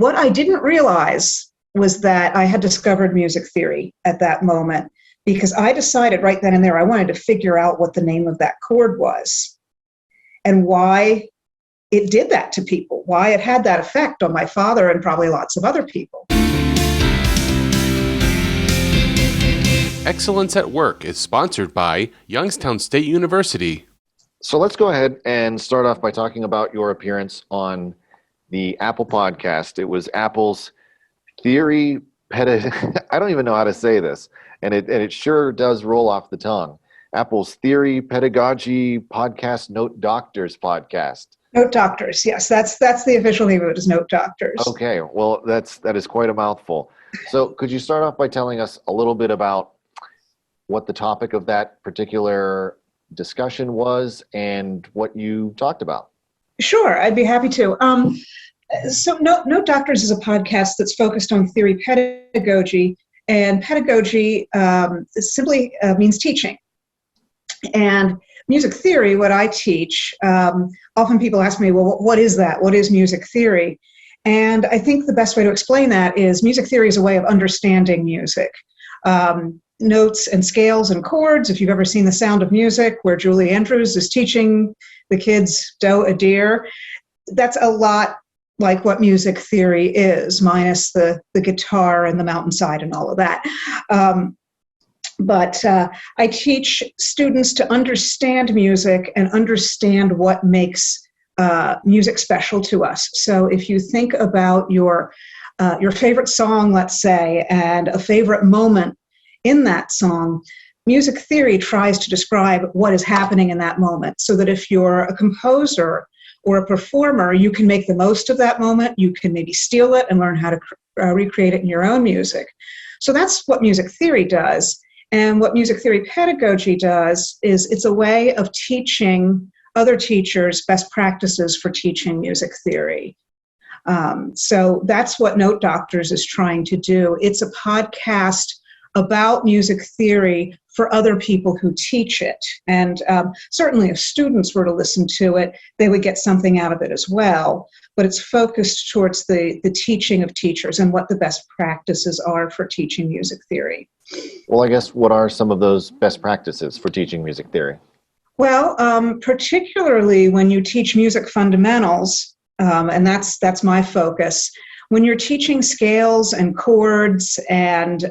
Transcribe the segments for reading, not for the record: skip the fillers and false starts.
What I didn't realize was that I had discovered music theory at that moment, because I decided right then and there I wanted to figure out what the name of that chord was and why it did that to people, why it had that effect on my father and probably lots of other people. Excellence at Work is sponsored by Youngstown State University. So let's go ahead and start off by talking about your appearance on the Apple podcast. It was Apple's Theory I don't even know how to say this, and it sure does roll off the tongue. Apple's Theory Pedagogy podcast, Note Doctors podcast. Note Doctors, yes, that's the official name of it, is Note Doctors. Okay, well that is quite a mouthful. So could you start off by telling us a little bit about what the topic of that particular discussion was and what you talked about? Sure, I'd be happy to. So Note Doctors is a podcast that's focused on theory pedagogy, and pedagogy simply means teaching. And music theory, what I teach, often people ask me, well, what is that? What is music theory? And I think the best way to explain that is music theory is a way of understanding music. Notes and scales and chords. If you've ever seen The Sound of Music, where Julie Andrews is teaching the kids Do a Deer, that's a lot like what music theory is, minus the guitar and the mountainside and all of that. But I teach students to understand music and understand what makes music special to us. So if you think about your favorite song, let's say, and a favorite moment in that song, music theory tries to describe what is happening in that moment, so that if you're a composer or a performer, you can make the most of that moment. You can maybe steal it and learn how to recreate it in your own music. So that's what music theory does. And what music theory pedagogy does is it's a way of teaching other teachers best practices for teaching music theory. So that's what Note Doctors is trying to do. It's a podcast about music theory for other people who teach it. And certainly if students were to listen to it, they would get something out of it as well. But it's focused towards the teaching of teachers and what the best practices are for teaching music theory. Well, I guess what are some of those best practices for teaching music theory? Well, particularly when you teach music fundamentals, and that's my focus. When you're teaching scales and chords and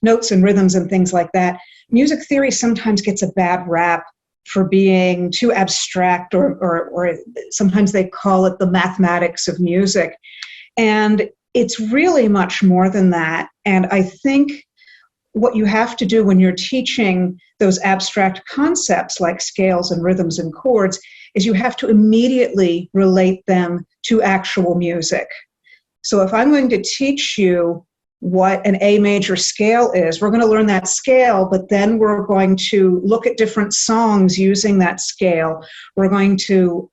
notes and rhythms and things like that, music theory sometimes gets a bad rap for being too abstract, or sometimes they call it the mathematics of music. And it's really much more than that. And I think what you have to do when you're teaching those abstract concepts like scales and rhythms and chords is you have to immediately relate them to actual music. So if I'm going to teach you what an A major scale is, we're going to learn that scale, but then we're going to look at different songs using that scale. We're going to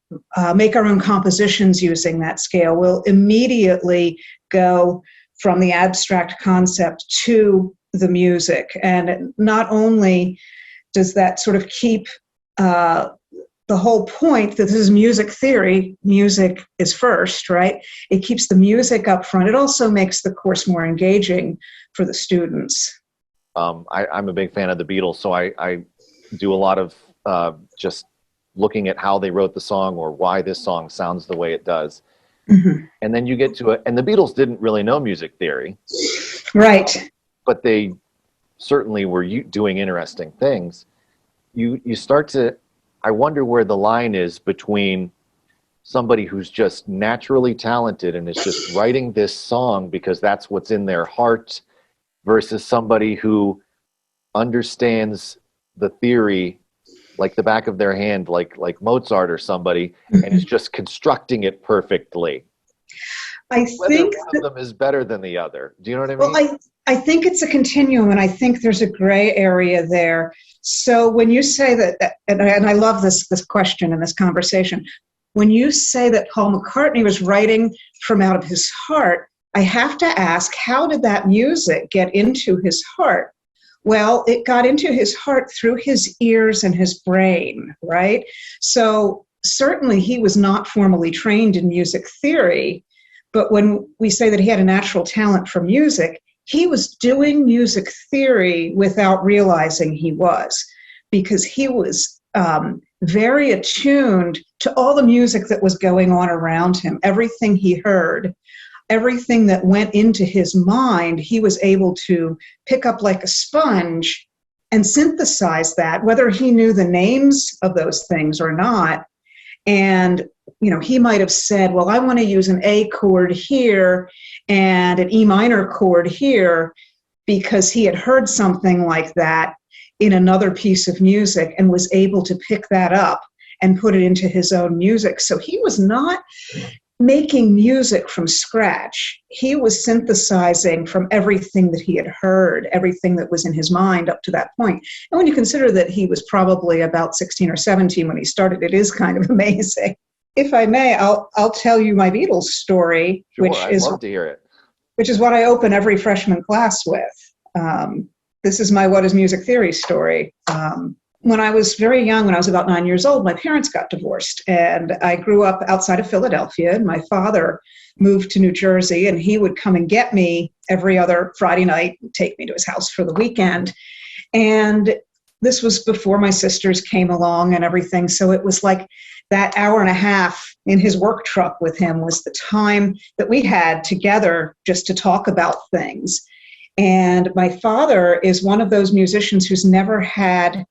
make our own compositions using that scale. We'll immediately go from the abstract concept to the music. And not only does that sort of keep the whole point that this is music theory, music is first, right? It keeps the music up front. It also makes the course more engaging for the students. I'm a big fan of the Beatles, so I do a lot of just looking at how they wrote the song or why this song sounds the way it does. Mm-hmm. And then you get to it, and the Beatles didn't really know music theory. Right. But they certainly were doing interesting things. You start to, I wonder where the line is between somebody who's just naturally talented and is just writing this song because that's what's in their heart versus somebody who understands the theory like the back of their hand, like Mozart or somebody, and is just constructing it perfectly. I think one of them is better than the other. Do you know what I mean? Well, I think it's a continuum, and I think there's a gray area there. So when you say that, and I love this question and this conversation, when you say that Paul McCartney was writing from out of his heart, I have to ask, how did that music get into his heart? Well, it got into his heart through his ears and his brain, right? So certainly he was not formally trained in music theory, But when we say that he had a natural talent for music, he was doing music theory without realizing he was, because he was very attuned to all the music that was going on around him, everything he heard, everything that went into his mind, he was able to pick up like a sponge and synthesize that, whether he knew the names of those things or not. And, you know, he might have said, well, I want to use an A chord here and an E minor chord here, because he had heard something like that in another piece of music and was able to pick that up and put it into his own music. So he was not making music from scratch. He was synthesizing from everything that he had heard, everything that was in his mind up to that point. And when you consider that he was probably about 16 or 17 when he started, it is kind of amazing. If I may, I'll tell you my Beatles story, Sure, I'd love to hear it. Which is what I open every freshman class with. This is my What is Music Theory story. When I was very young, when I was about 9 years old, my parents got divorced, and I grew up outside of Philadelphia, and my father moved to New Jersey, and he would come and get me every other Friday night, take me to his house for the weekend. And this was before my sisters came along and everything, so it was like that hour and a half in his work truck with him was the time that we had together just to talk about things. And my father is one of those musicians who's never had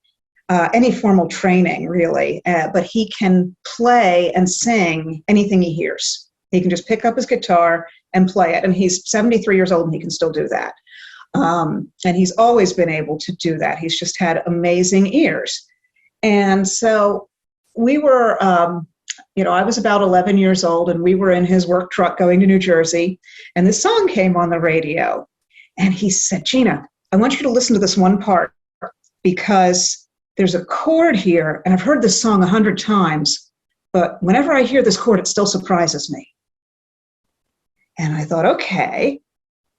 any formal training, really, but he can play and sing anything he hears. He can just pick up his guitar and play it, and he's 73 years old and he can still do that. And he's always been able to do that. He's just had amazing ears. And so we were, I was about 11 years old, and we were in his work truck going to New Jersey, and this song came on the radio, and he said, Jena, I want you to listen to this one part, because there's a chord here, and I've heard this song 100 times, but whenever I hear this chord, it still surprises me. And I thought, okay.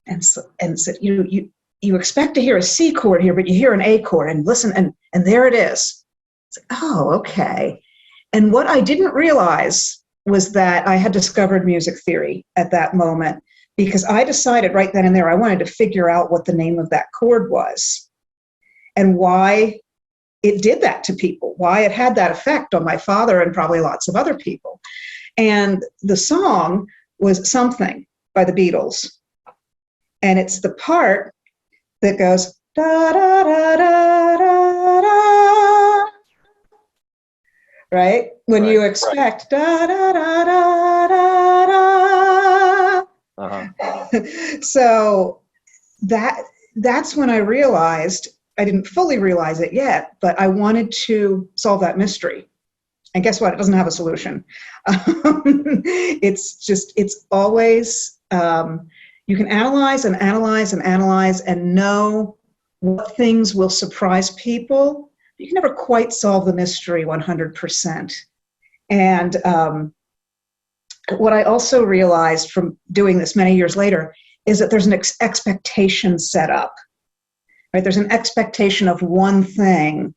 And said, you expect to hear a C chord here, but you hear an A chord, and listen, and there it is. It's like, oh, okay. And what I didn't realize was that I had discovered music theory at that moment, because I decided right then and there I wanted to figure out what the name of that chord was and why it did that to people, why it had that effect on my father and probably lots of other people. And the song was Something by the Beatles. And it's the part that goes, da, da, da, da, da, da. Right? When you expect, da, da, da, da, da, da. Uh-huh. So that's when I realized, I didn't fully realize it yet, but I wanted to solve that mystery. And guess what? It doesn't have a solution. It's always, you can analyze and analyze and analyze and know what things will surprise people. You can never quite solve the mystery 100%. And what I also realized from doing this many years later is that there's an expectation set up. Right? There's an expectation of one thing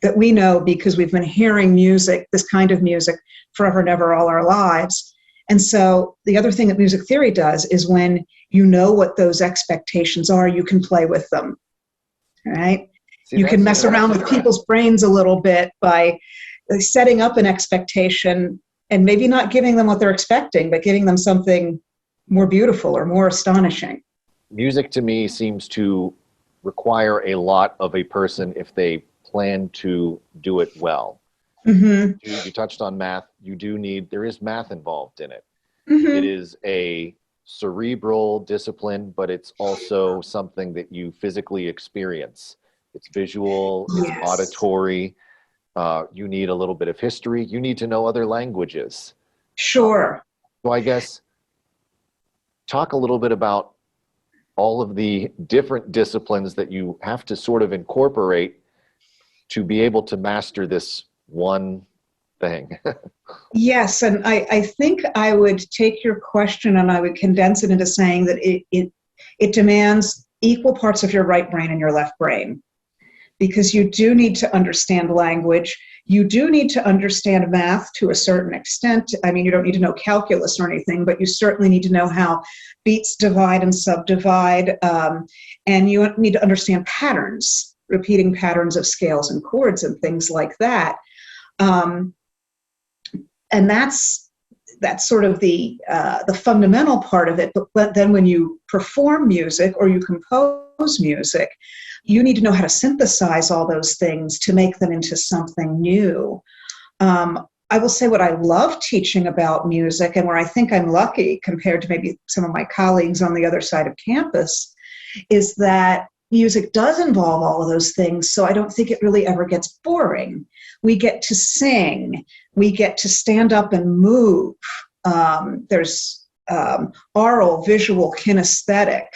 that we know because we've been hearing music, this kind of music, forever and ever, all our lives. And so the other thing that music theory does is when you know what those expectations are, you can play with them. Right? You can mess around with people's brains a little bit by setting up an expectation and maybe not giving them what they're expecting, but giving them something more beautiful or more astonishing. Music to me seems to require a lot of a person if they plan to do it well. Mm-hmm. You touched on math. There is math involved in it. Mm-hmm. It is a cerebral discipline, but it's also something that you physically experience. It's visual, it's auditory. You need a little bit of history. You need to know other languages. Sure. So I guess talk a little bit about all of the different disciplines that you have to sort of incorporate to be able to master this one thing. Yes, and I think I would take your question and I would condense it into saying that it demands equal parts of your right brain and your left brain, because you do need to understand language. You do need to understand math to a certain extent. I mean, you don't need to know calculus or anything, but you certainly need to know how beats divide and subdivide. And you need to understand patterns, repeating patterns of scales and chords and things like that. And that's sort of the fundamental part of it. But then when you perform music or you compose music, you need to know how to synthesize all those things to make them into something new. I will say what I love teaching about music, and where I think I'm lucky compared to maybe some of my colleagues on the other side of campus, is that music does involve all of those things, so I don't think it really ever gets boring. We get to sing, we get to stand up and move. There's aural, visual, kinesthetic.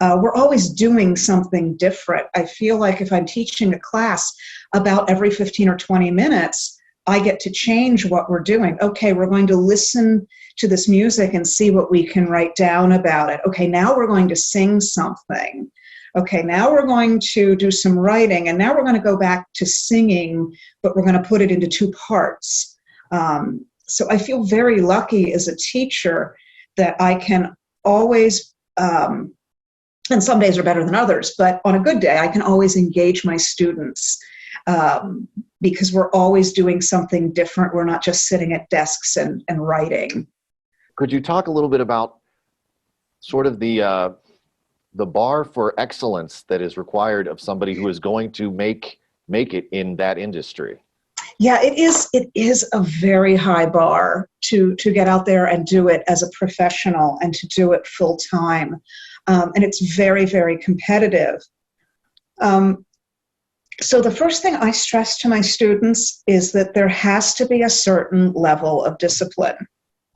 We're always doing something different. I feel like if I'm teaching a class, about every 15 or 20 minutes, I get to change what we're doing. Okay, we're going to listen to this music and see what we can write down about it. Okay, now we're going to sing something. Okay, now we're going to do some writing, and now we're going to go back to singing, but we're going to put it into two parts. So I feel very lucky as a teacher that I can always, and some days are better than others, but on a good day, I can always engage my students because we're always doing something different. We're not just sitting at desks and writing. Could you talk a little bit about sort of the bar for excellence that is required of somebody who is going to make it in that industry? Yeah, it is a very high bar to get out there and do it as a professional and to do it full time. And it's very, very competitive. So the first thing I stress to my students is that there has to be a certain level of discipline,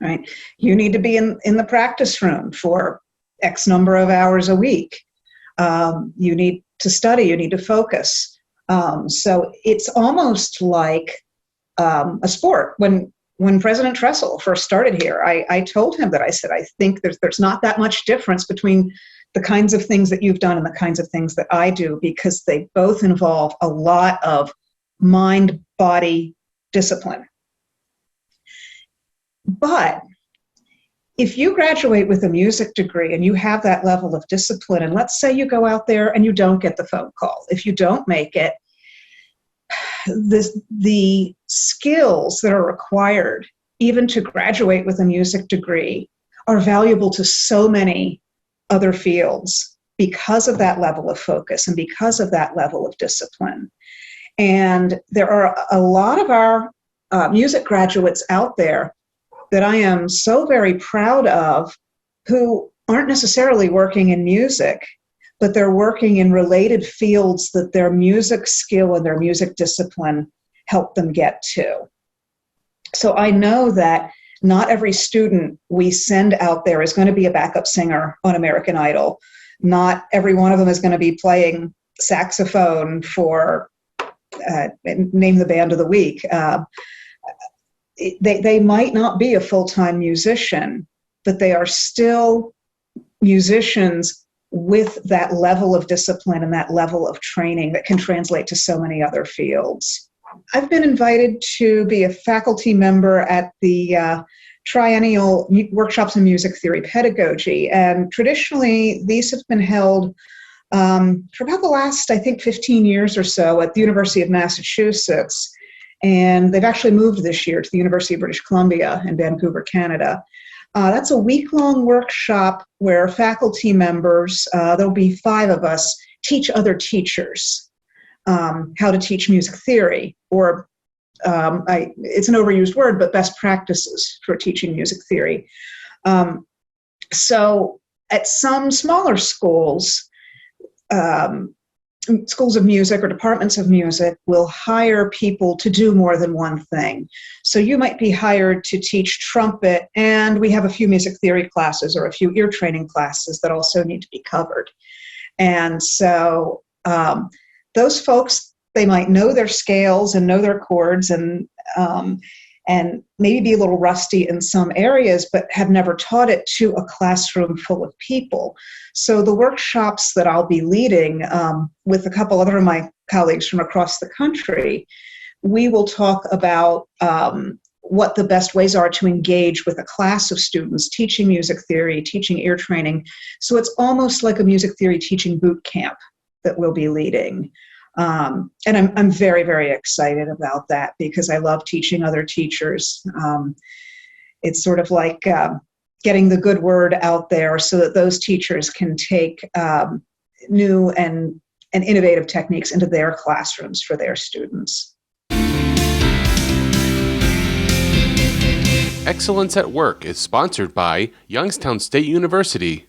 right? You need to be in the practice room for X number of hours a week. You need to study, you need to focus. So it's almost like a sport. When President Tressel first started here, I told him that, I said, I think there's not that much difference between the kinds of things that you've done and the kinds of things that I do, because they both involve a lot of mind-body discipline. But if you graduate with a music degree and you have that level of discipline, and let's say you go out there and you don't get the phone call, if you don't make it, the skills that are required even to graduate with a music degree are valuable to so many other fields because of that level of focus and because of that level of discipline. And there are a lot of our music graduates out there that I am so very proud of, who aren't necessarily working in music, but they're working in related fields that their music skill and their music discipline help them get to. So I know that not every student we send out there is going to be a backup singer on American Idol. Not every one of them is going to be playing saxophone for name the band of the week. They might not be a full-time musician, but they are still musicians with that level of discipline and that level of training that can translate to so many other fields. I've been invited to be a faculty member at the triennial workshops in music theory pedagogy, and traditionally these have been held for about the last, I think, 15 years or so at the University of Massachusetts, and they've actually moved this year to the University of British Columbia in Vancouver, Canada. That's a week-long workshop where faculty members, there'll be 5 of us, teach other teachers how to teach music theory, or it's an overused word, but best practices for teaching music theory. So at some smaller schools, schools of music or departments of music will hire people to do more than one thing. So you might be hired to teach trumpet, and we have a few music theory classes or a few ear training classes that also need to be covered. And so those folks, they might know their scales and know their chords and maybe be a little rusty in some areas, but have never taught it to a classroom full of people. So the workshops that I'll be leading with a couple other of my colleagues from across the country we will talk about what the best ways are to engage with a class of students teaching music theory, teaching ear training. So it's almost like a music theory teaching boot camp that we'll be leading. And I'm very, very excited about that because I love teaching other teachers. It's sort of like getting the good word out there so that those teachers can take new and innovative techniques into their classrooms for their students. Excellence at Work is sponsored by Youngstown State University.